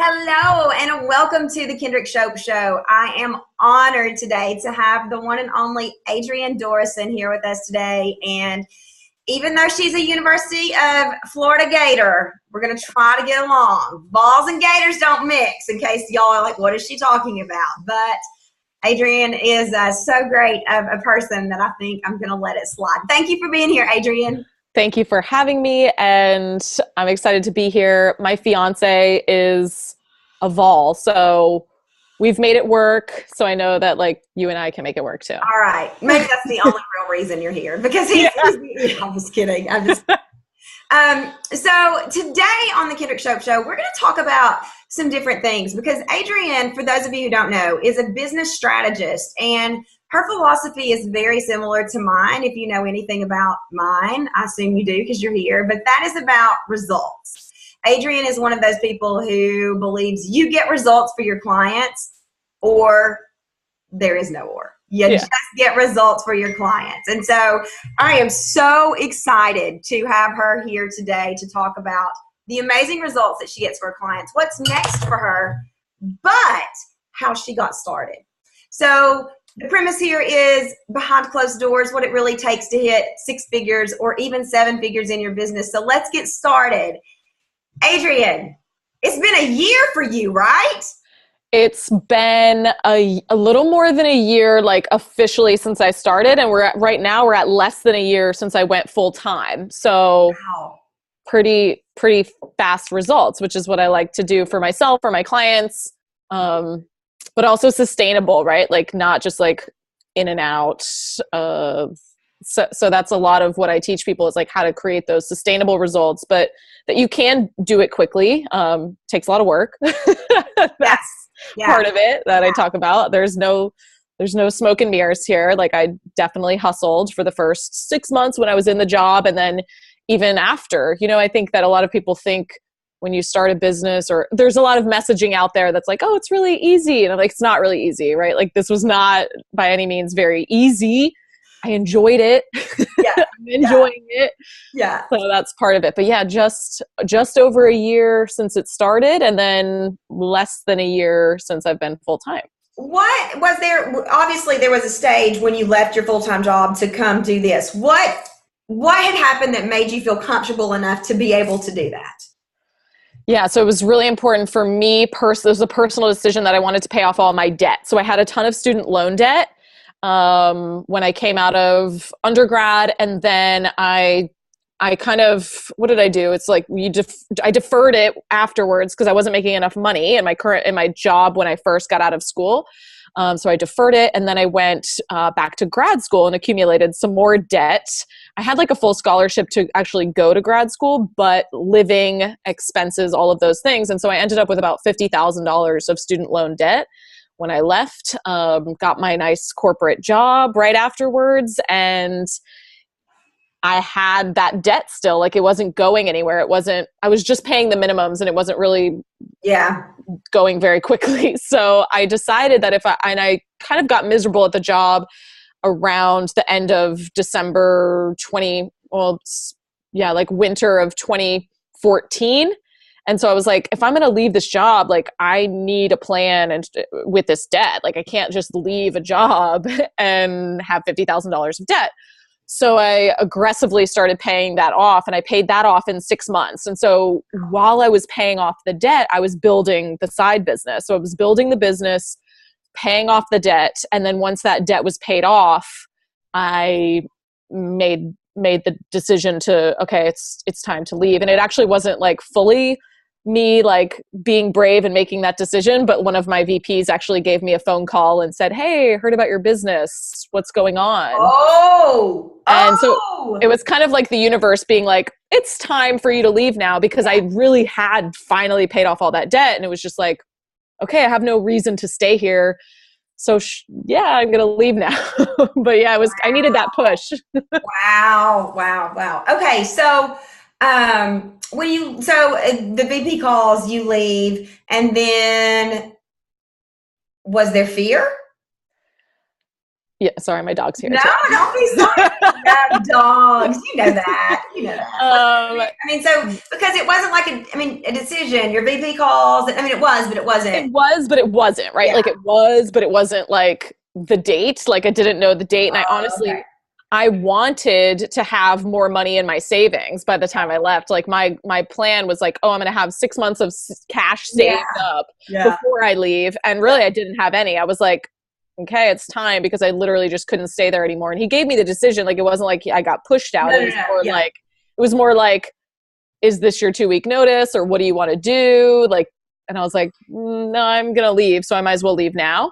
Hello and welcome to the Kendrick Shope Show. I am honored today to have the one and only Adrienne Dorison here with us today. And even though she's a University of Florida Gator, we're going to try to get along. Vols and Gators don't mix, in case y'all are like, what is she talking about? But Adrienne is so great of a person that I think I'm going to let it slide. Thank you for being here, Adrienne. Thank you for having me, and I'm excited to be here. My fiance is a Vol, so we've made it work. So I know that you and I can make it work too. All right. Maybe that's the only real reason you're here, because I'm just kidding. So today on the Kendrick Shope Show, we're going to talk about some different things, because Adrienne, for those of you who don't know, is a business strategist, and her philosophy is very similar to mine. If you know anything about mine, I assume you do because you're here, but that is about results. Adrienne is one of those people who believes you get results for your clients, or there is no or. You just get results for your clients. And so I am so excited to have her here today to talk about the amazing results that she gets for her clients, what's next for her, but how she got started. So the premise here is behind closed doors, what it really takes to hit 6 figures or even 7 figures in your business. So let's get started. Adrienne, it's been a year for you, right? It's been a little more than a year, officially, since I started, and right now we're at less than a year since I went full time. So wow. pretty fast results, which is what I like to do for myself, for my clients, but also sustainable, right? Not just in and out. So that's a lot of what I teach people is how to create those sustainable results, but that you can do it quickly. Takes a lot of work. That's part of it that I talk about. There's no smoke and mirrors here. I definitely hustled for the first 6 months when I was in the job. And then even after, I think that a lot of people think when you start a business, or there's a lot of messaging out there that's oh, it's really easy. And I'm it's not really easy, right? This was not by any means very easy. I enjoyed it. Yeah. I'm enjoying it. Yeah. So that's part of it. But yeah, just over a year since it started, and then less than a year since I've been full time. What was there? Obviously, there was a stage when you left your full-time job to come do this. What had happened that made you feel comfortable enough to be able to do that? Yeah, so it was really important for me. It was a personal decision that I wanted to pay off all my debt. So I had a ton of student loan debt when I came out of undergrad, and then I kind of, what did I do? It's I deferred it afterwards because I wasn't making enough money in my job when I first got out of school. So I deferred it, and then I went back to grad school and accumulated some more debt. I had a full scholarship to actually go to grad school, but living expenses, all of those things. And so I ended up with about $50,000 of student loan debt when I left, got my nice corporate job right afterwards. And I had that debt still, it wasn't going anywhere. I was just paying the minimums, and it wasn't really going very quickly. So I decided that I kind of got miserable at the job around the end of December winter of 2014. And so I was if I'm going to leave this job, I need a plan, and with this debt, I can't just leave a job and have $50,000 of debt. So I aggressively started paying that off, and I paid that off in 6 months. And so while I was paying off the debt, I was building the side business. So I was building the business, paying off the debt. And then once that debt was paid off, I made the decision to, okay, it's time to leave. And it actually wasn't fully me being brave and making that decision, but one of my VPs actually gave me a phone call and said, "Hey, I heard about your business. What's going on?" So it was kind of the universe being it's time for you to leave now, because I really had finally paid off all that debt, and it was just okay, I have no reason to stay here. So I'm going to leave now. But yeah, I needed that push. Wow. Okay. So, the VP calls, you leave, and then was there fear? Yeah, sorry, my dog's here No, too. don't be sorry. No, dogs. You know that. You know that. I mean, so because it wasn't like a decision. Your VP calls. I mean, it was, but it wasn't. It was, but it wasn't, right? Yeah. Like it was, but it wasn't like the date. Like I didn't know the date. And I honestly, okay. I wanted to have more money in my savings by the time I left. Like my plan was like, oh, I'm going to have 6 months of cash saved up before I leave. And really, I didn't have any. I was like, okay, it's time, because I literally just couldn't stay there anymore. And he gave me the decision. Like it wasn't like I got pushed out. It was more like, is this your 2-week notice, or what do you want to do? Like, and I was like, no, I'm going to leave. So I might as well leave now.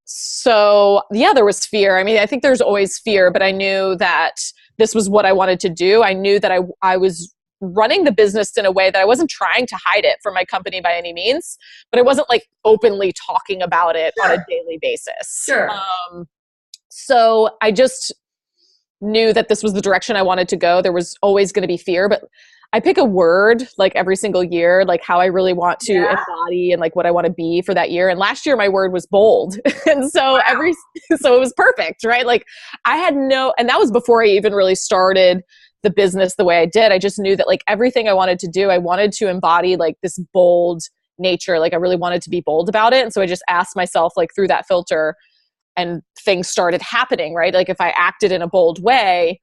So yeah, there was fear. I mean, I think there's always fear, but I knew that this was what I wanted to do. I knew that I was running the business in a way that I wasn't trying to hide it from my company by any means, but I wasn't like openly talking about it on a daily basis. So I just knew that this was the direction I wanted to go. There was always going to be fear, but I pick a word like every single year, like how I really want to embody and like what I want to be for that year. And last year my word was bold. And so so it was perfect, right? Like I had and that was before I even really started the business the way I did. I just knew that like everything I wanted to do, I wanted to embody like this bold nature. Like I really wanted to be bold about it. And so I just asked myself like through that filter, and things started happening, right? Like if I acted in a bold way,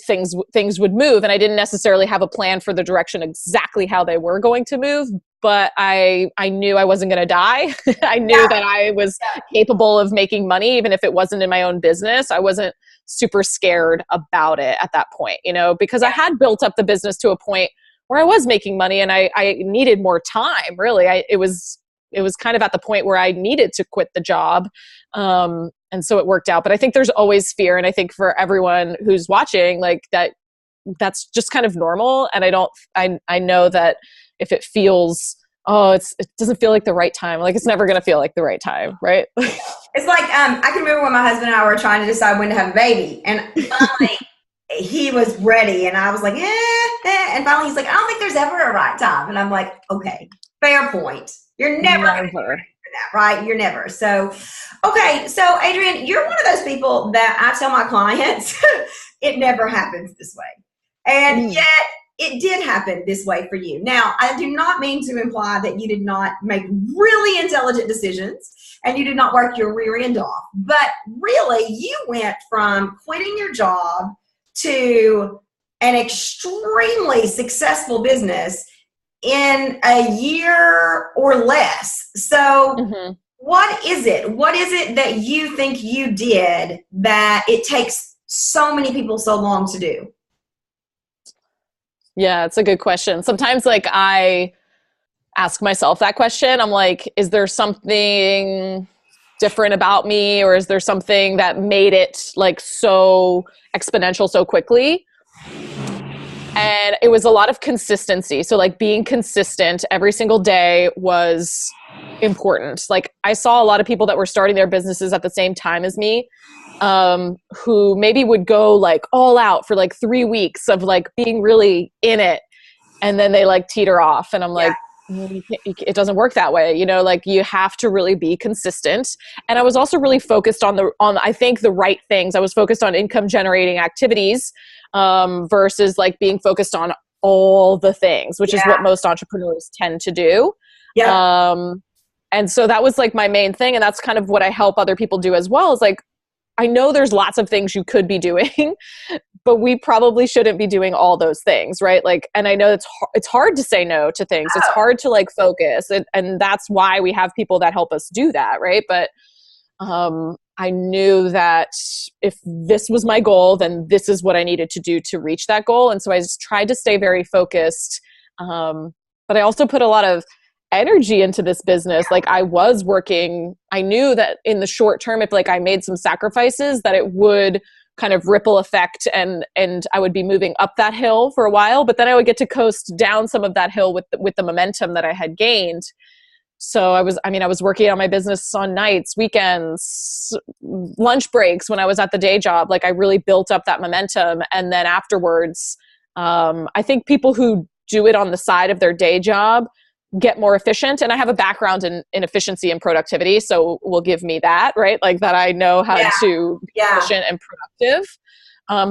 things would move. And I didn't necessarily have a plan for the direction exactly how they were going to move, but I knew I wasn't going to die. I knew that I was capable of making money, even if it wasn't in my own business. I wasn't super scared about it at that point, because I had built up the business to a point where I was making money, and I needed more time. Really, it was kind of at the point where I needed to quit the job. And so it worked out. But I think there's always fear. And I think for everyone who's watching, like that's just kind of normal. And I know that if it feels, it doesn't feel like the right time, like it's never going to feel like the right time. Right. It's like, I can remember when my husband and I were trying to decide when to have a baby, and finally he was ready, and I was like, and finally he's like, I don't think there's ever a right time. And I'm like, okay, fair point. You're never. That, right? You're never. So, okay. So Adrienne, you're one of those people that I tell my clients, it never happens this way. And yet it did happen this way for you. Now, I do not mean to imply that you did not make really intelligent decisions and you did not work your rear end off, but really you went from quitting your job to an extremely successful business in a year or less. So what is it? What is it that you think you did that it takes so many people so long to do? Yeah, it's a good question. Sometimes like I ask myself that question. I'm like, is there something different about me, or is there something that made it like so exponential so quickly? And it was a lot of consistency. So like being consistent every single day was important. Like I saw a lot of people that were starting their businesses at the same time as me, who maybe would go like all out for like 3 weeks of like being really in it. And then they like teeter off. And I'm like, it doesn't work that way. Like you have to really be consistent. And I was also really focused on I think the right things. I was focused on income generating activities, versus like being focused on all the things, which is what most entrepreneurs tend to do. And so that was like my main thing. And that's kind of what I help other people do as well, is like, I know there's lots of things you could be doing, but we probably shouldn't be doing all those things, right? Like, and I know it's hard to say no to things. It's hard to like focus. And that's why we have people that help us do that, right? But I knew that if this was my goal, then this is what I needed to do to reach that goal. And so I just tried to stay very focused. But I also put a lot of energy into this business. Like I was working, I knew that in the short term, if like I made some sacrifices, that it would kind of ripple effect and I would be moving up that hill for a while, but then I would get to coast down some of that hill with the momentum that I had gained. So I was working on my business on nights, weekends, lunch breaks when I was at the day job. Like I really built up that momentum. And then afterwards, I think people who do it on the side of their day job, get more efficient. And I have a background in efficiency and productivity, so will give me that, right? Like that I know how to be efficient and productive.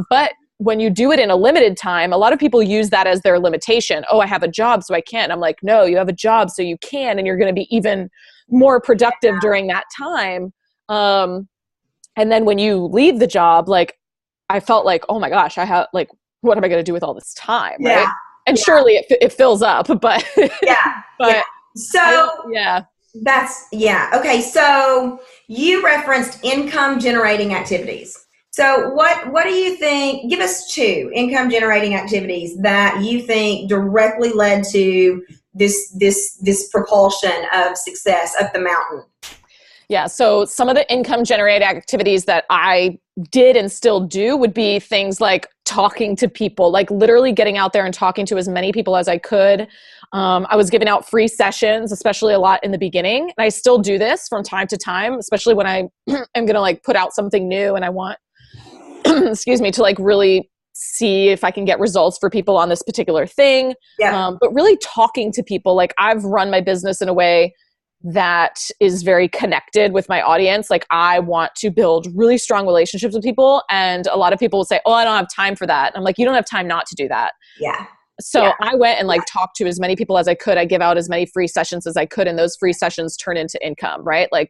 But when you do it in a limited time, a lot of people use that as their limitation. Oh, I have a job, so I can't. I'm like, no, you have a job, so you can, and you're going to be even more productive during that time. And then when you leave the job, like I felt like, oh my gosh, I have like, what am I going to do with all this time? Right. And surely it fills up, but So okay. So you referenced income generating activities. So what do you think, give us 2 income generating activities that you think directly led to this propulsion of success up the mountain? Yeah. So some of the income generating activities that I did and still do would be things like talking to people, like literally getting out there and talking to as many people as I could. I was giving out free sessions, especially a lot in the beginning. And I still do this from time to time, especially when I am going to like put out something new and I want, excuse me, to like really see if I can get results for people on this particular thing. But really talking to people, like I've run my business in a way that is very connected with my audience. Like I want to build really strong relationships with people. And a lot of people will say, oh, I don't have time for that. And I'm like, you don't have time not to do that. So I went and like talked to as many people as I could. I give out as many free sessions as I could. And those free sessions turn into income, right? Like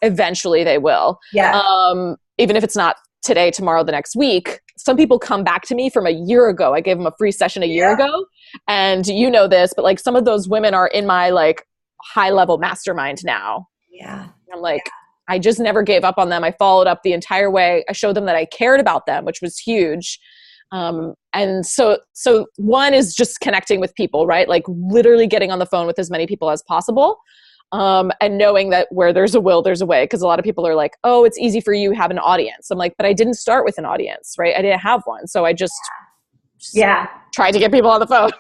eventually they will. Even if it's not today, tomorrow, the next week. Some people come back to me from a year ago. I gave them a free session a year ago. And you know this, but like some of those women are in my like high level mastermind now. I'm like, I just never gave up on them. I followed up the entire way. I showed them that I cared about them, which was huge. And so one is just connecting with people, right? Like literally getting on the phone with as many people as possible. And knowing that where there's a will, there's a way. Because a lot of people are like, oh, it's easy for you to have an audience. I'm like, but I didn't start with an audience, right? I didn't have one. So I just tried to get people on the phone.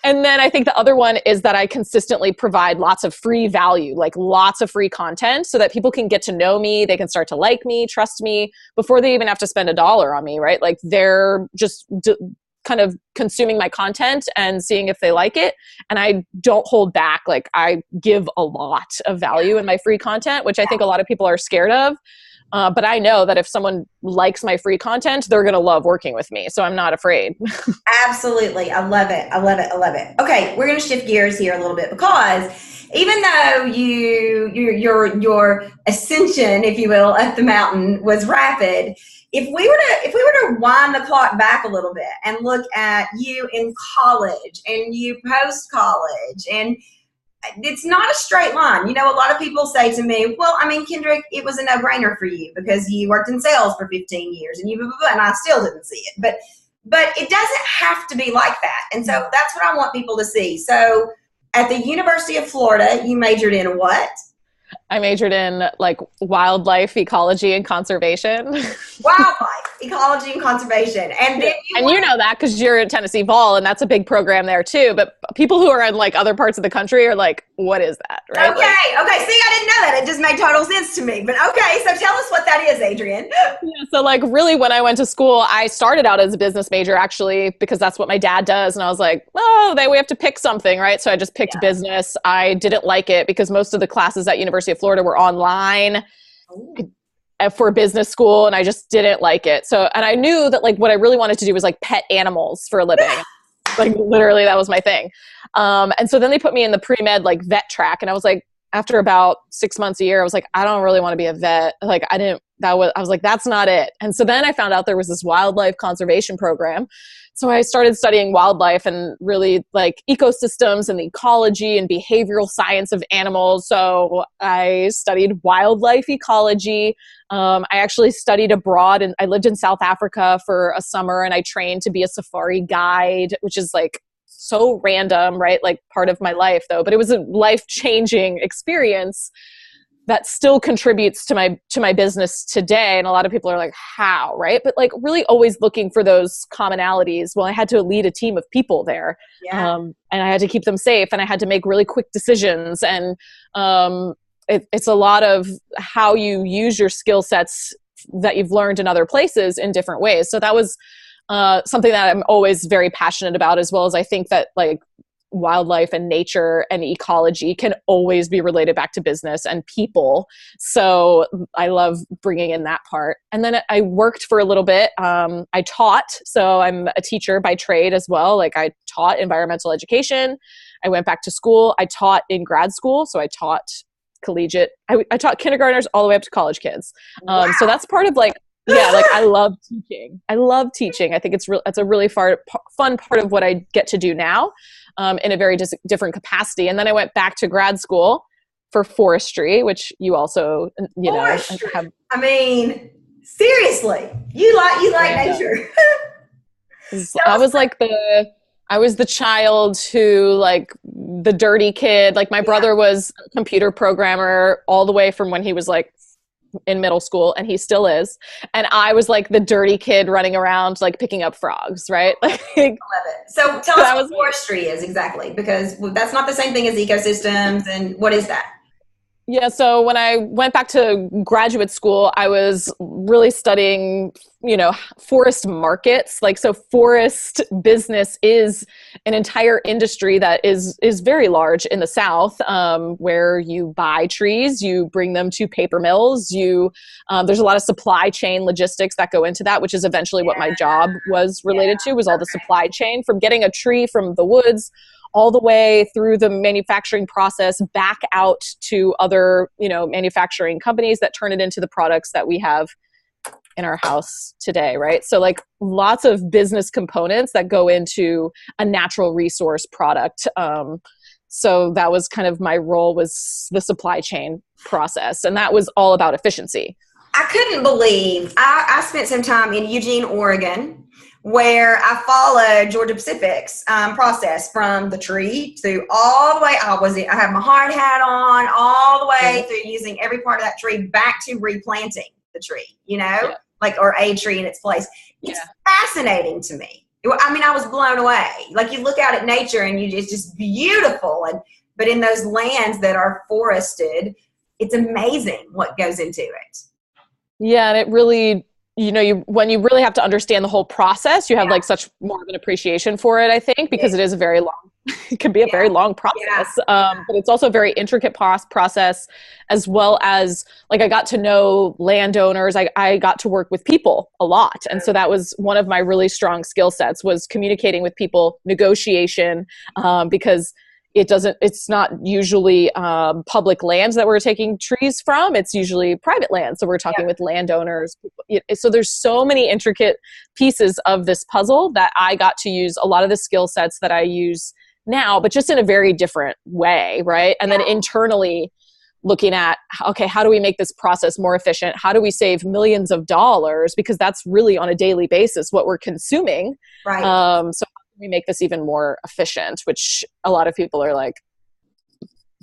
And then I think the other one is that I consistently provide lots of free value, like lots of free content so that people can get to know me. They can start to like me, trust me before they even have to spend $1 on me, right? Like they're just kind of consuming my content and seeing if they like it. And I don't hold back. Like I give a lot of value in my free content, which I think a lot of people are scared of. But I know that if someone likes my free content, they're going to love working with me. So I'm not afraid. Absolutely. I love it. I love it. I love it. Okay. We're going to shift gears here a little bit because even though your ascension, if you will, up the mountain was rapid, if we were to wind the clock back a little bit and look at you in college and you post college, and it's not a straight line. You know, a lot of people say to me, well, I mean, Kendrick, it was a no-brainer for you because you worked in sales for 15 years and you blah, blah, blah, and I still didn't see it. But it doesn't have to be like that. And so that's what I want people to see. So at the University of Florida, you majored in what? I majored in like wildlife, ecology, and conservation. Wildlife, ecology, and conservation. And then you know that because you're at Tennessee Vol, and that's a big program there too. But people who are in like other parts of the country are like, what is that? Right? Okay. See, I didn't know that. It just made total sense to me. But okay, so tell us what that is, Adrienne. So like really when I went to school, I started out as a business major actually because that's what my dad does. And I was like, oh, we have to pick something, right? So I just picked business. I didn't like it because most of the classes at University of Florida were online for business school, and I just didn't like it. So, and I knew that like what I really wanted to do was like pet animals for a living. Like literally that was my thing. And so then they put me in the pre-med like vet track, and I was like, after about 6 months a year, I was like, I don't really want to be a vet. Like I was like, that's not it. And so then I found out there was this wildlife conservation program. So I started studying wildlife and really like ecosystems and the ecology and behavioral science of animals. So I studied wildlife ecology. I actually studied abroad, and I lived in South Africa for a summer, and I trained to be a safari guide, which is like so random, right? Like part of my life though, but it was a life-changing experience that still contributes to my business today. And a lot of people are like, how, right? But like really always looking for those commonalities. Well, I had to lead a team of people there, and I had to keep them safe, and I had to make really quick decisions. And it's a lot of how you use your skill sets that you've learned in other places in different ways. So that was something that I'm always very passionate about, as well as I think that like wildlife and nature and ecology can always be related back to business and people. So I love bringing in that part. And then I worked for a little bit. I taught. So I'm a teacher by trade as well. Like I taught environmental education. I went back to school. I taught in grad school. So I taught collegiate. I taught kindergartners all the way up to college kids. Wow. So that's part of like, yeah, like I love teaching. I think it's a really fun part of what I get to do now, in a very different capacity. And then I went back to grad school for forestry, which you also, forestry. have. I mean, seriously, you like nature. I was the child who, like, the dirty kid. Like my brother was a computer programmer all the way from when he was like in middle school, and he still is. And I was like the dirty kid running around, like picking up frogs, right? Like, I love it. So tell us what forestry is exactly, because that's not the same thing as ecosystems. And what is that? Yeah, so when I went back to graduate school, I was really studying, forest markets. Like, so forest business is an entire industry that is very large in the South, where you buy trees, you bring them to paper mills, there's a lot of supply chain logistics that go into that, which is eventually what my job was related to, was all the supply chain from getting a tree from the woods all the way through the manufacturing process back out to other, manufacturing companies that turn it into the products that we have in our house today, right? So like lots of business components that go into a natural resource product. So that was kind of my role, was the supply chain process. And that was all about efficiency. I couldn't believe, I spent some time in Eugene, Oregon, where I followed Georgia Pacific's process from the tree to all the way. I have my hard hat on all the way through, using every part of that tree back to replanting the tree, or a tree in its place. It's fascinating to me. I mean, I was blown away. Like, you look out at nature and it's just beautiful. But in those lands that are forested, it's amazing what goes into it. Yeah. And it really, when you really have to understand the whole process, you have like such more of an appreciation for it, I think, because it is it can be a very long process. But it's also a very intricate process, as well as, like, I got to know landowners. I got to work with people a lot. And so that was one of my really strong skill sets, was communicating with people, negotiation, because it's not usually public lands that we're taking trees from. It's usually private land. So we're talking with landowners. So there's so many intricate pieces of this puzzle that I got to use a lot of the skill sets that I use now, but just in a very different way, right? And then internally looking at, okay, how do we make this process more efficient? How do we save millions of dollars? Because that's really on a daily basis what we're consuming. Right. So we make this even more efficient, which a lot of people are like,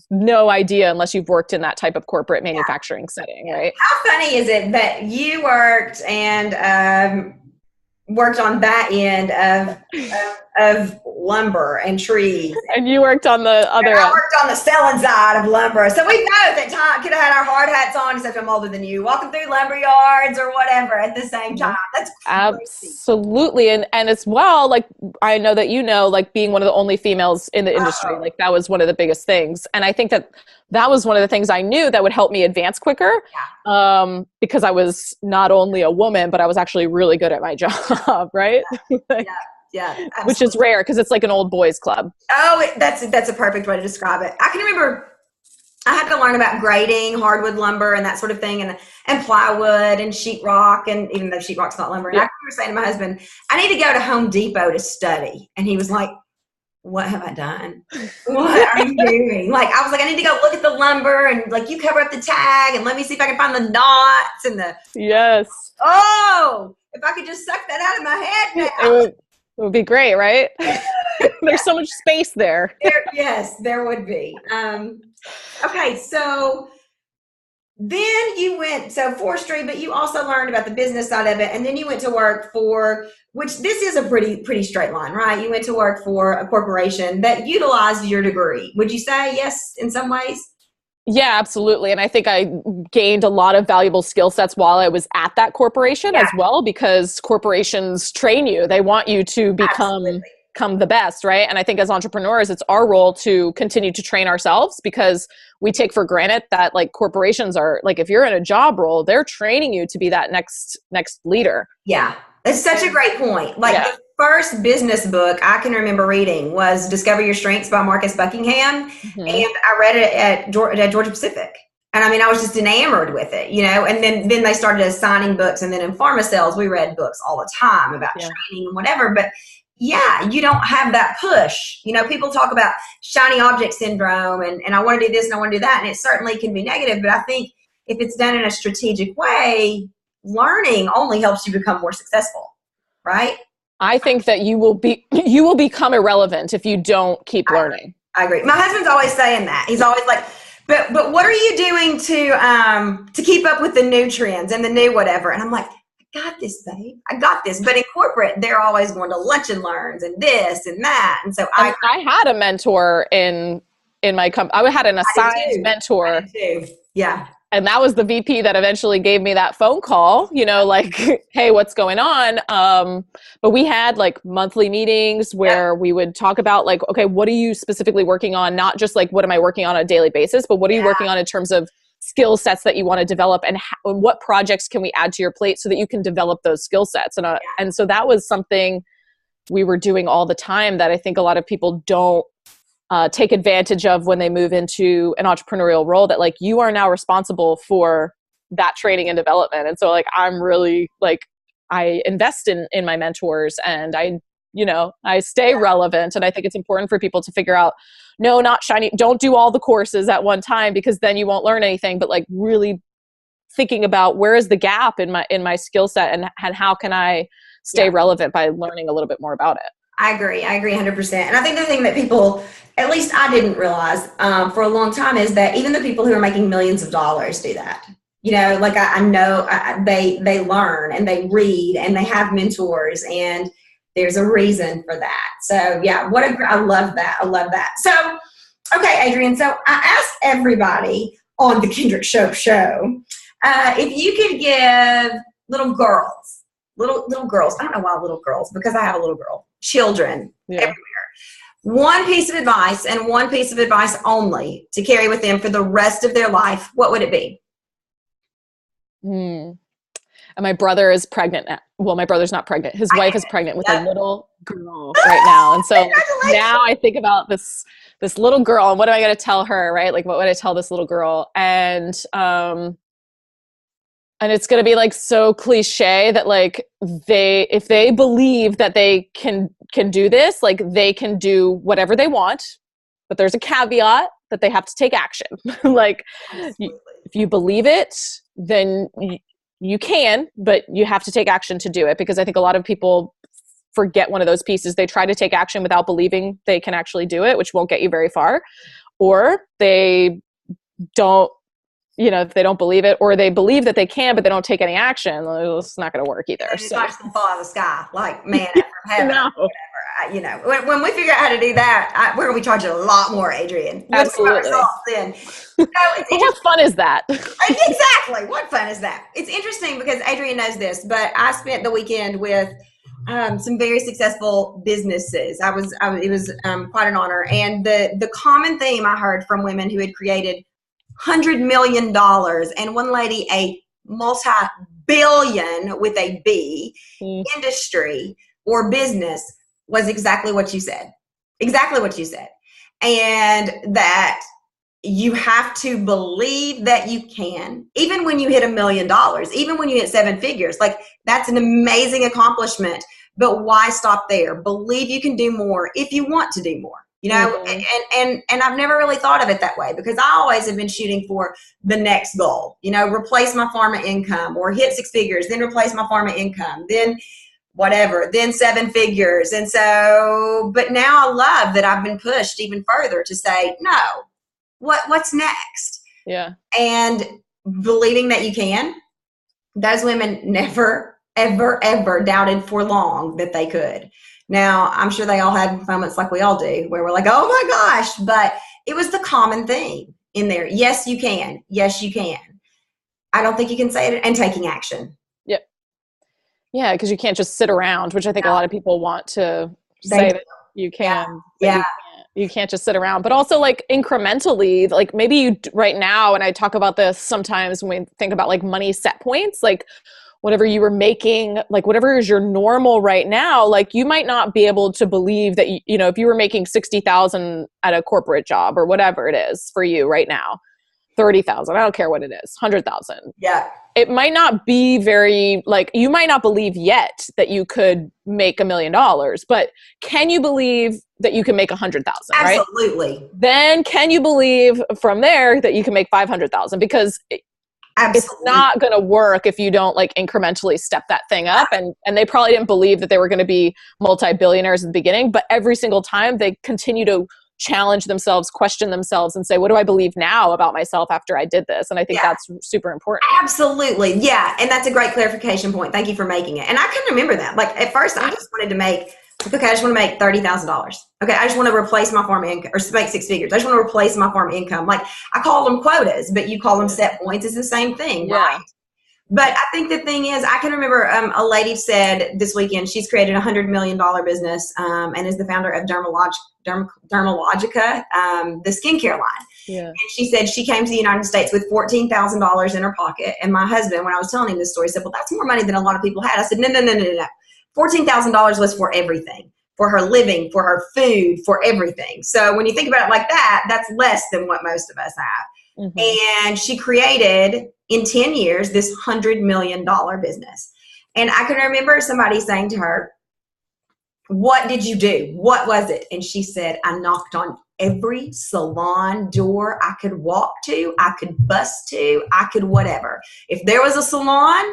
no idea unless you've worked in that type of corporate manufacturing setting, right? How funny is it that you worked on that end of lumber and trees, and you worked on the other end. I worked on the selling side of lumber. So we both at time could have had our hard hats on, except I'm older than you, walking through lumber yards or whatever at the same time. That's crazy. Absolutely. And as well, like, I know that, like, being one of the only females in the industry, like, that was one of the biggest things. And I think that was one of the things I knew that would help me advance quicker, because I was not only a woman, but I was actually really good at my job, right? Yeah, absolutely. Which is rare, because it's like an old boys club. Oh, that's a perfect way to describe it. I can remember I had to learn about grading hardwood lumber and that sort of thing, and plywood and sheetrock, and even though sheetrock's not lumber. And I remember saying to my husband, I need to go to Home Depot to study. And he was like, what have I done? What are you doing? Like, I was like, I need to go look at the lumber, and like, you cover up the tag and let me see if I can find the knots and the. Yes. Oh, if I could just suck that out of my head now. It would be great, right? There's so much space there. Yes, there would be. Okay, so then you went, forestry, but you also learned about the business side of it, and then you went to work for, which this is a pretty straight line, right? You went to work for a corporation that utilized your degree. Would you say yes in some ways? Yeah, absolutely. And I think I gained a lot of valuable skill sets while I was at that corporation as well, because corporations train you. They want you to become become the best, right? And I think as entrepreneurs, it's our role to continue to train ourselves, because we take for granted that like corporations are like, if you're in a job role, they're training you to be that next leader. Yeah. That's such a great point. Like Yeah. the first business book I can remember reading was Discover Your Strengths by Marcus Buckingham. Mm-hmm. And I read it at Georgia Pacific. And I mean, I was just enamored with it, you know, and then they started assigning books. And then in pharma sales, we read books all the time about training and whatever. But yeah, you don't have that push. You know, people talk about shiny object syndrome and I want to do this and I want to do that. And it certainly can be negative. But I think if it's done in a strategic way, learning only helps you become more successful, right? I think that you will become irrelevant if you don't keep learning. I agree. My husband's always saying that. He's always like, but what are you doing to keep up with the new trends and the new whatever? And I'm like, I got this, babe. I got this. But in corporate, they're always going to lunch and learns and this and that. And so I had a mentor in my company. I had an assigned mentor. I did too. Yeah. And that was the VP that eventually gave me that phone call, you know, like, hey, what's going on? But we had like monthly meetings where we would talk about like, okay, what are you specifically working on? Not just like, what am I working on a daily basis, but what are you working on in terms of skill sets that you want to develop, and what projects can we add to your plate so that you can develop those skill sets? And so that was something we were doing all the time that I think a lot of people don't take advantage of when they move into an entrepreneurial role, that like you are now responsible for that training and development. And so like, I'm really like, I invest in my mentors, and I stay relevant. And I think it's important for people to figure out, no, not shiny. Don't do all the courses at one time, because then you won't learn anything, but like really thinking about where is the gap in my skill set, and how can I stay relevant by learning a little bit more about it. I agree 100%. And I think the thing that people, at least I didn't realize for a long time, is that even the people who are making millions of dollars do that. You know, like I know they learn and they read and they have mentors, and there's a reason for that. So yeah, I love that. I love that. So, okay, Adrienne, so I asked everybody on the Kendrick Show if you could give little girls, I don't know why little girls, because I have a little girl, children everywhere, one piece of advice, and one piece of advice only to carry with them for the rest of their life, what would it be? And my brother is pregnant now. Well, my brother's not pregnant. His wife is pregnant with a little girl right now. And so now I think about this little girl, and what am I going to tell her, right? Like, what would I tell this little girl? And it's going to be like so cliche that like if they believe that they can do this, like they can do whatever they want, but there's a caveat that they have to take action. Like if you believe it, then you can, but you have to take action to do it, because I think a lot of people forget one of those pieces. They try to take action without believing they can actually do it, which won't get you very far. Or they don't, if they don't believe it, or they believe that they can, but they don't take any action, it's not going to work either. It's not just going to fall out of the sky like manna from heaven. No. Whatever. When we figure out how to do that, we're going to be charging a lot more, Adrienne. Absolutely. Then. What fun is that? Exactly. What fun is that? It's interesting because Adrienne knows this, but I spent the weekend with some very successful businesses. It was quite an honor. And the common theme I heard from women who had created $100 million, and one lady a multi-billion with a B industry or business, was exactly what you said. Exactly what you said. And that you have to believe that you can, even when you hit $1 million, even when you hit 7 figures. Like, that's an amazing accomplishment. But why stop there? Believe you can do more if you want to do more. And I've never really thought of it that way, because I always have been shooting for the next goal, replace my pharma income, or hit 6 figures, then replace my pharma income, then whatever, then 7 figures. And so, but now I love that I've been pushed even further to say, no, what's next? Yeah. And believing that you can. Those women never, ever, ever doubted for long that they could. Now, I'm sure they all had moments like we all do, where we're like, oh my gosh, but it was the common theme in there. Yes, you can. Yes, you can. I don't think you can say it, and taking action. Yep. Yeah, because you can't just sit around, which I think a lot of people want to say. You Yeah. can, but Yeah. you can't just sit around. But also like incrementally, like maybe you right now, and I talk about this sometimes when we think about like money set points, like whatever you were making, like whatever is your normal right now, like you might not be able to believe that you know, if you were making 60,000 at a corporate job or whatever it is for you right now, 30,000, I don't care what it is, 100,000. Yeah. It might not be very, like, you might not believe yet that you could make $1,000,000, but can you believe that you can make 100,000, right? Absolutely. Then can you believe from there that you can make 500,000? Because it's Absolutely. not going to work if you don't like incrementally step that thing up. And they probably didn't believe that they were going to be multi-billionaires at the beginning, but every single time they continue to challenge themselves, question themselves, and say, what do I believe now about myself after I did this? And I think that's super important. Absolutely. Yeah. And that's a great clarification point. Thank you for making it. And I couldn't remember that. Like at first I just wanted to make, okay, I just want to make $30,000. Okay. I just want to replace my farm income or make six figures. I just want to replace my farm income. Like I call them quotas, but you call them set points. It's the same thing, right? But I think the thing is, I can remember a lady said this weekend, she's created a $100 million business and is the founder of Dermalogica, the skincare line. Yeah. And she said she came to the United States with $14,000 in her pocket. And my husband, when I was telling him this story, said, well, that's more money than a lot of people had. I said, no. $14,000 was for everything, for her living, for her food, for everything. So when you think about it like that, that's less than what most of us have. Mm-hmm. And she created in 10 years this $100 million business. And I can remember somebody saying to her, what did you do? What was it? And she said, I knocked on every salon door I could walk to, I could bus to, I could whatever. If there was a salon,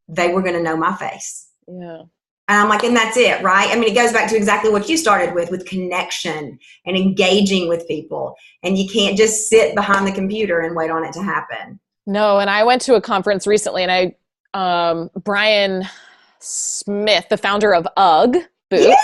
they were going to know my face. Yeah. And I'm like, and that's it, right? I mean, it goes back to exactly what you started with connection and engaging with people. And you can't just sit behind the computer and wait on it to happen. No, and I went to a conference recently, and Brian Smith, the founder of UGG Boots,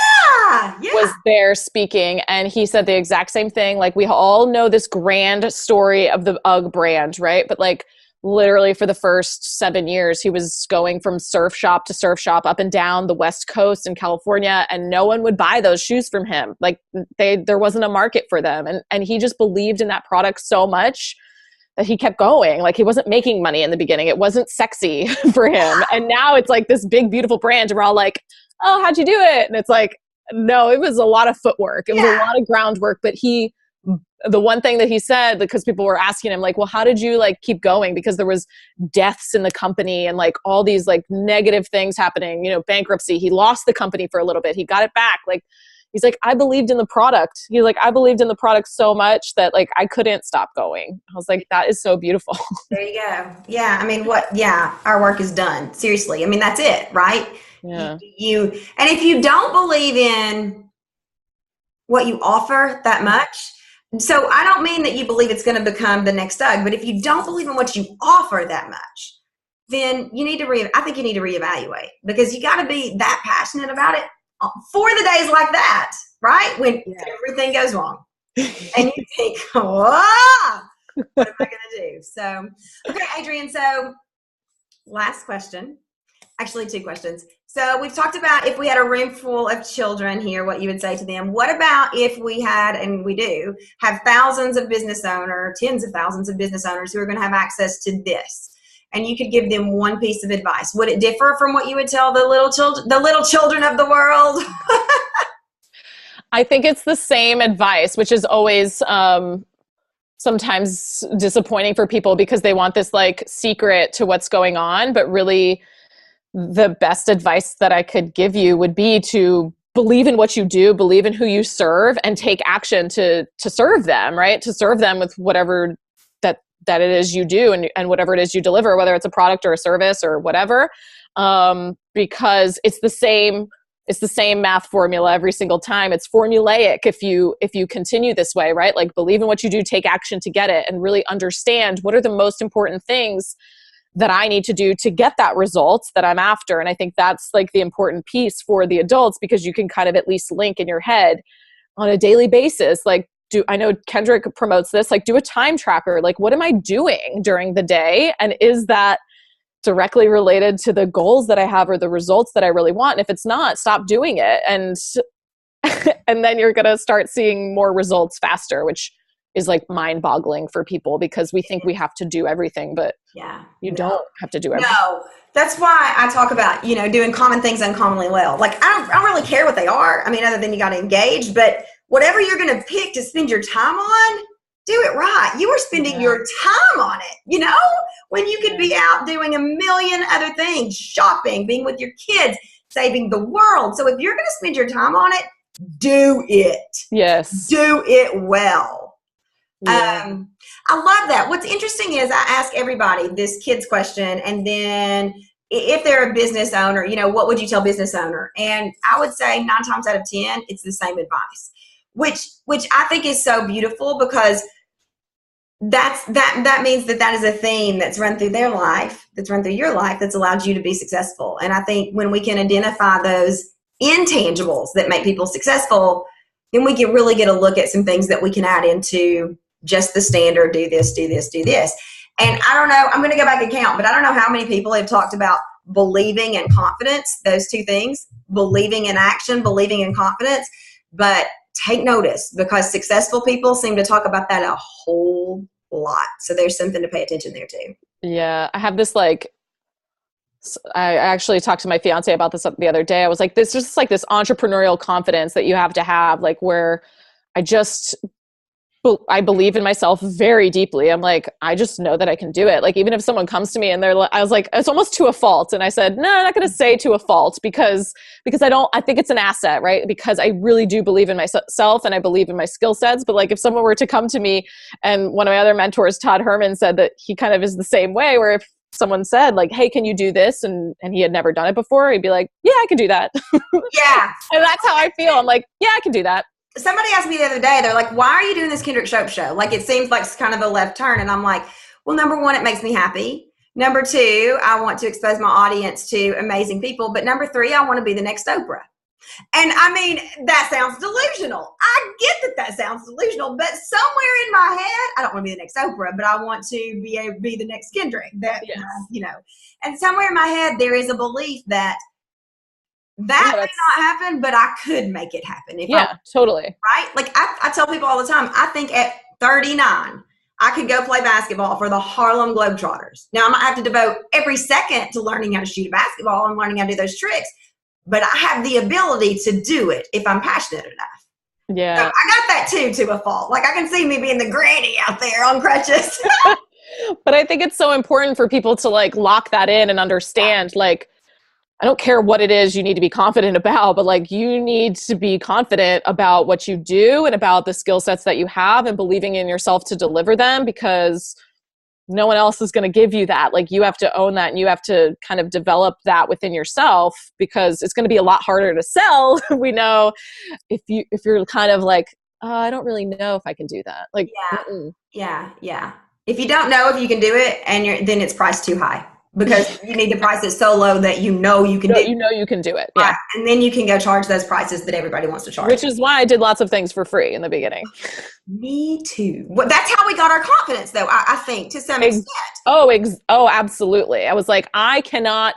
was there speaking, and he said the exact same thing. Like, we all know this grand story of the UGG brand, right? But like, literally for the first 7 years, he was going from surf shop to surf shop up and down the West Coast in California, and no one would buy those shoes from him. Like, there wasn't a market for them. And he just believed in that product so much that he kept going. Like, he wasn't making money in the beginning. It wasn't sexy for him. And now it's like this big, beautiful brand, and we're all like, oh, how'd you do it? And it's like, no, it was a lot of footwork. It was a lot of groundwork. But the one thing that he said, because people were asking him, like, well, how did you like keep going? Because there was deaths in the company and like all these like negative things happening, you know, bankruptcy. He lost the company for a little bit. He got it back. Like, he's like, I believed in the product. He's like, I believed in the product so much that like, I couldn't stop going. I was like, that is so beautiful. There you go. Yeah. I mean, our work is done. Seriously. I mean, that's it, right? Yeah. And if you don't believe in what you offer that much, so I don't mean that you believe it's going to become the next UGG, but if you don't believe in what you offer that much, then you need to I think you need to reevaluate, because you got to be that passionate about it for the days like that, right? When everything goes wrong and you think, what am I going to do? So, okay, Adrienne, so last question. Actually, two questions. So we've talked about if we had a room full of children here, what you would say to them. What about if we had, and we do, have thousands of business owners, tens of thousands of business owners who are going to have access to this, and you could give them one piece of advice? Would it differ from what you would tell the little children of the world? I think it's the same advice, which is always sometimes disappointing for people because they want this like secret to what's going on, but really the best advice that I could give you would be to believe in what you do, believe in who you serve, and take action to serve them, right? To serve them with whatever that it is you do and whatever it is you deliver, whether it's a product or a service or whatever, because it's the same math formula every single time. It's formulaic if you continue this way, right? Like, believe in what you do, take action to get it, and really understand what are the most important things that I need to do to get that result that I'm after. And I think that's like the important piece for the adults, because you can kind of at least link in your head on a daily basis. Like, I know Kendrick promotes this, like, do a time tracker. Like, what am I doing during the day? And is that directly related to the goals that I have or the results that I really want? And if it's not, stop doing it. And and then you're going to start seeing more results faster, which is like mind boggling for people because we think we have to do everything, but you don't have to do everything. No, that's why I talk about, doing common things uncommonly well. Like, I don't really care what they are. I mean, other than you got to engage, but whatever you're going to pick to spend your time on, do it right. You are spending your time on it, when you could be out doing a million other things, shopping, being with your kids, saving the world. So if you're going to spend your time on it, do it. Yes. Do it well. Yeah. I love that. What's interesting is I ask everybody this kids question, and then if they're a business owner, what would you tell business owner? And I would say 9 times out of 10, it's the same advice, which I think is so beautiful because that means that is a theme that's run through their life, that's run through your life, that's allowed you to be successful. And I think when we can identify those intangibles that make people successful, then we can really get a look at some things that we can add into just the standard, do this, do this, do this. And I don't know, I'm going to go back and count, but I don't know how many people have talked about believing and confidence, those two things, believing in action, believing in confidence. But take notice, because successful people seem to talk about that a whole lot. So there's something to pay attention there too. Yeah. I have this I actually talked to my fiance about this the other day. I was like, this is just like this entrepreneurial confidence that you have to have, like where I believe in myself very deeply. I'm like, I just know that I can do it. Like, even if someone comes to me and I was like, it's almost to a fault. And I said, no, I'm not going to say to a fault because I think it's an asset, right? Because I really do believe in myself and I believe in my skill sets. But like, if someone were to come to me, and one of my other mentors, Todd Herman, said that he kind of is the same way, where if someone said like, hey, can you do this? And he had never done it before, he'd be like, yeah, I can do that. Yeah. And that's how I feel. I'm like, yeah, I can do that. Somebody asked me the other day, they're like, why are you doing this Kendrick Shope show? Like, it seems like it's kind of a left turn. And I'm like, well, number one, it makes me happy. Number two, I want to expose my audience to amazing people. But number three, I want to be the next Oprah. And I mean, that sounds delusional. I get that sounds delusional, but somewhere in my head, I don't want to be the next Oprah, but I want to be the next Kendrick. And somewhere in my head, there is a belief that may not happen, but I could make it happen. Totally. Right? Like I tell people all the time, I think at 39, I could go play basketball for the Harlem Globetrotters. Now, I might have to devote every second to learning how to shoot a basketball and learning how to do those tricks, but I have the ability to do it if I'm passionate enough. Yeah. So I got that too, to a fault. Like, I can see me being the granny out there on crutches. But I think it's so important for people to like lock that in and understand, like, I don't care what it is you need to be confident about, but like, you need to be confident about what you do and about the skill sets that you have and believing in yourself to deliver them, because no one else is going to give you that. Like, you have to own that and you have to kind of develop that within yourself, because it's going to be a lot harder to sell. We know if you're kind of like, I don't really know if I can do that. Like, yeah. If you don't know if you can do it, then it's priced too high. Because you need to price it so low that you know you can do it. You know you can do it. Yeah. And then you can go charge those prices that everybody wants to charge. Which is why I did lots of things for free in the beginning. Me too. Well, that's how we got our confidence, though, I think, to some extent. Oh, absolutely. I was like, I cannot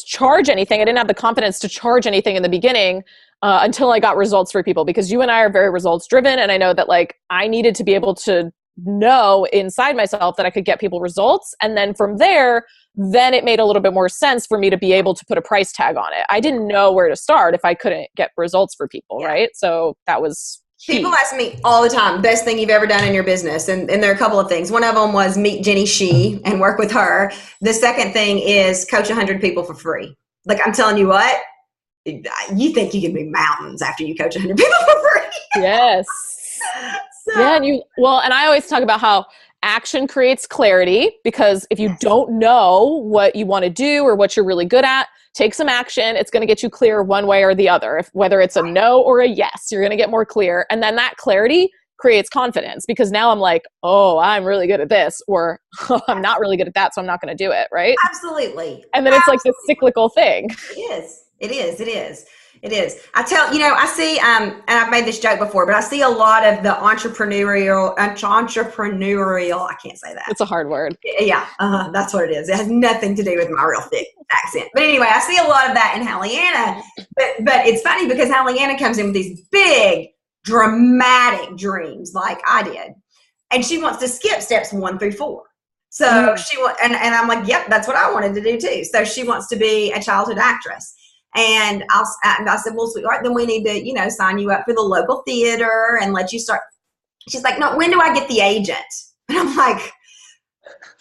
charge anything. I didn't have the confidence to charge anything in the beginning until I got results for people, because you and I are very results driven. And I know that like I needed to be able to know inside myself that I could get people results. And then from there, then it made a little bit more sense for me to be able to put a price tag on it. I didn't know where to start if I couldn't get results for people, right? So that was key. People ask me all the time, best thing you've ever done in your business. And there are a couple of things. One of them was meet Jenny Shee and work with her. The second thing is coach 100 people for free. Like, I'm telling you what, you think you can be mountains after you coach 100 people for free. Yes. And I always talk about how action creates clarity, because if you don't know what you want to do or what you're really good at, take some action. It's going to get you clear one way or the other. Whether it's a no or a yes, you're going to get more clear. And then that clarity creates confidence, because now I'm like, oh, I'm really good at this, or oh, I'm not really good at that, so I'm not going to do it. Right. Absolutely. And then it's like this cyclical thing. It is. It is. I tell, I see, and I've made this joke before, but I see a lot of the entrepreneurial, I can't say that. It's a hard word. Yeah, that's what it is. It has nothing to do with my real thick accent. But anyway, I see a lot of that in Halliana. But it's funny because Halliana comes in with these big, dramatic dreams like I did. And she wants to skip steps 1 through 4. So and I'm like, yep, that's what I wanted to do too. So she wants to be a childhood actress. And I said, well, sweetheart, then we need to, sign you up for the local theater and let you start. She's like, no, when do I get the agent? And I'm like,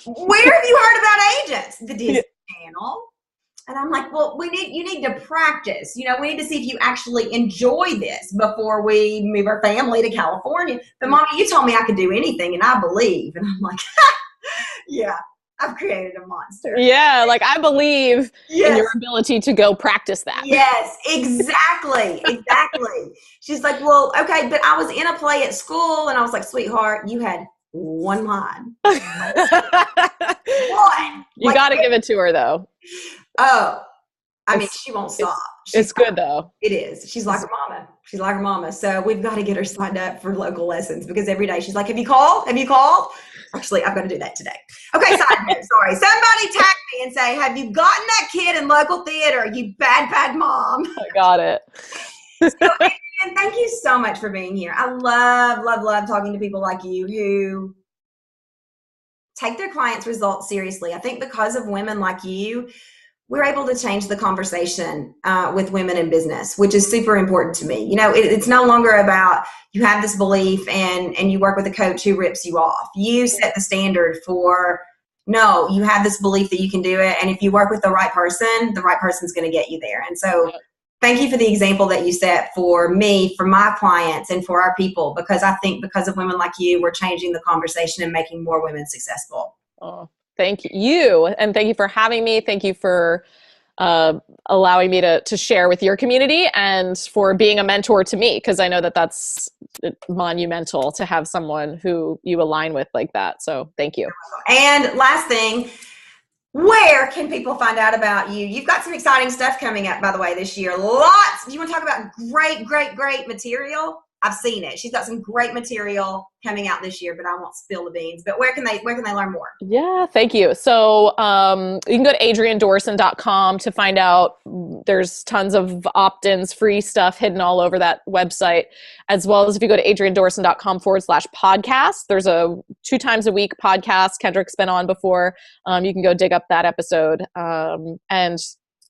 where have you heard about agents? The Disney Channel. And I'm like, well, you need to practice. We need to see if you actually enjoy this before we move our family to California. But Mommy, you told me I could do anything, and I believe. And I'm like, yeah. I've created a monster. Yeah, like I believe in your ability to go practice that. Yes, exactly. She's like, well, okay, but I was in a play at school, and I was like, sweetheart, you had one line. One. You got to give it to her, though. Oh, I mean, she won't stop. It's good, though. It is. She's like her mama. So we've got to get her signed up for local lessons because every day she's like, have you called? Actually, I'm going to do that today. Okay, side note, sorry. Somebody tag me and say, have you gotten that kid in local theater, you bad mom? I got it. So, Adrienne, thank you so much for being here. I love talking to people like you who take their clients' results seriously. I think because of women like you, we're able to change the conversation with women in business, which is super important to me. It's no longer about you have this belief and you work with a coach who rips you off. You set the standard for, no, you have this belief that you can do it. And if you work with the right person's going to get you there. And so thank you for the example that you set for me, for my clients, and for our people, because I think because of women like you, we're changing the conversation and making more women successful. Oh. Thank you. And thank you for having me. Thank you for allowing me to share with your community and for being a mentor to me, because I know that that's monumental to have someone who you align with like that. So thank you. And last thing, where can people find out about you? You've got some exciting stuff coming up, by the way, this year. Lots. Do you want to talk about great material? I've seen it. She's got some great material coming out this year, but I won't spill the beans. But where can they learn more? Yeah, thank you. So you can go to adriennedorison.com to find out. There's tons of opt-ins, free stuff hidden all over that website, as well as if you go to adriennedorison.com/podcast, there's a 2 times a week podcast Kendrick's been on before. You can go dig up that episode. And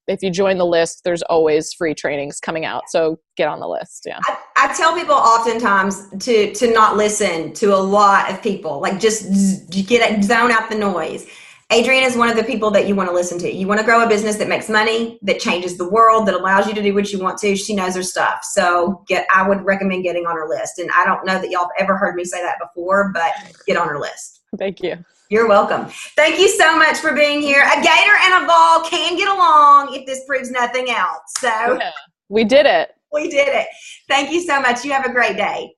if you join the list, there's always free trainings coming out. So get on the list. Yeah. I tell people oftentimes to not listen to a lot of people, like just zone out the noise. Adrienne is one of the people that you want to listen to. You want to grow a business that makes money, that changes the world, that allows you to do what you want to. She knows her stuff. So I would recommend getting on her list. And I don't know that y'all have ever heard me say that before, but get on her list. Thank you. You're welcome. Thank you so much for being here. A gator and a ball can get along if this proves nothing else. So yeah, we did it. We did it. Thank you so much. You have a great day.